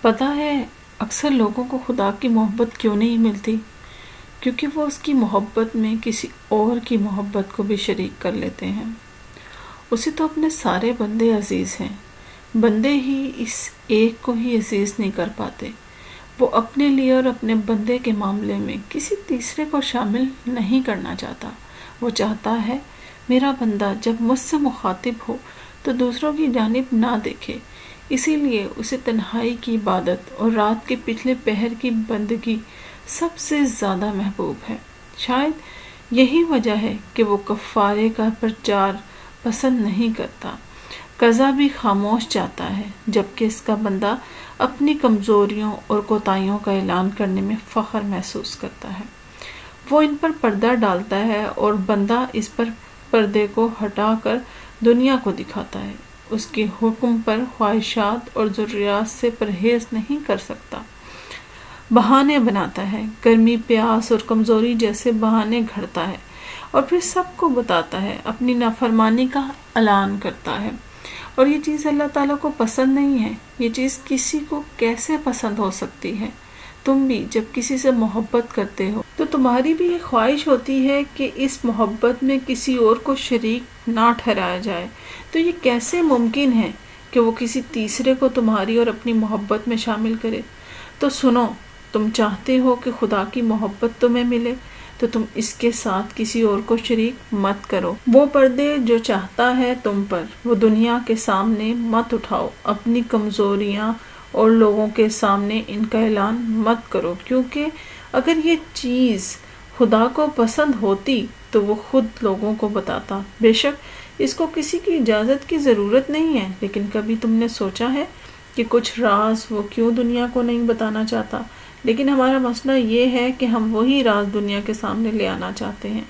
پتہ ہے اکثر لوگوں کو خدا کی محبت کیوں نہیں ملتی؟ کیونکہ وہ اس کی محبت میں کسی اور کی محبت کو بھی شریک کر لیتے ہیں۔ اسے تو اپنے سارے بندے عزیز ہیں، بندے ہی اس ایک کو ہی عزیز نہیں کر پاتے۔ وہ اپنے لیے اور اپنے بندے کے معاملے میں کسی تیسرے کو شامل نہیں کرنا چاہتا۔ وہ چاہتا ہے میرا بندہ جب مجھ سے مخاطب ہو تو دوسروں کی جانب نہ دیکھے۔ اسی لیے اسے تنہائی کی عبادت اور رات کے پچھلے پہر کی بندگی سب سے زیادہ محبوب ہے۔ شاید یہی وجہ ہے کہ وہ کفارے کا پرچار پسند نہیں کرتا، قضا بھی خاموش چاہتا ہے، جبکہ اس کا بندہ اپنی کمزوریوں اور کوتاہیوں کا اعلان کرنے میں فخر محسوس کرتا ہے۔ وہ ان پر پردہ ڈالتا ہے اور بندہ اس پر پردے کو ہٹا کر دنیا کو دکھاتا ہے۔ اس کے حکم پر خواہشات اور ضروریات سے پرہیز نہیں کر سکتا، بہانے بناتا ہے، گرمی، پیاس اور کمزوری جیسے بہانے گھڑتا ہے اور پھر سب کو بتاتا ہے، اپنی نافرمانی کا اعلان کرتا ہے۔ اور یہ چیز اللہ تعالیٰ کو پسند نہیں ہے۔ یہ چیز کسی کو کیسے پسند ہو سکتی ہے؟ تم بھی جب کسی سے محبت کرتے ہو تو تمہاری بھی یہ خواہش ہوتی ہے کہ اس محبت میں کسی اور کو شریک نہ ٹھہرایا جائے۔ تو یہ کیسے ممکن ہے کہ وہ کسی تیسرے کو تمہاری اور اپنی محبت میں شامل کرے؟ تو سنو، تم چاہتے ہو کہ خدا کی محبت تمہیں ملے تو تم اس کے ساتھ کسی اور کو شریک مت کرو۔ وہ پردے جو چاہتا ہے تم پر، وہ دنیا کے سامنے مت اٹھاؤ، اپنی کمزوریاں اور لوگوں کے سامنے ان کا اعلان مت کرو، کیونکہ اگر یہ چیز خدا کو پسند ہوتی تو وہ خود لوگوں کو بتاتا۔ بے شک اس کو کسی کی اجازت کی ضرورت نہیں ہے، لیکن کبھی تم نے سوچا ہے کہ کچھ راز وہ کیوں دنیا کو نہیں بتانا چاہتا؟ لیکن ہمارا مسئلہ یہ ہے کہ ہم وہی راز دنیا کے سامنے لے آنا چاہتے ہیں۔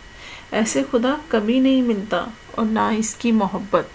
ایسے خدا کبھی نہیں ملتا اور نہ اس کی محبت۔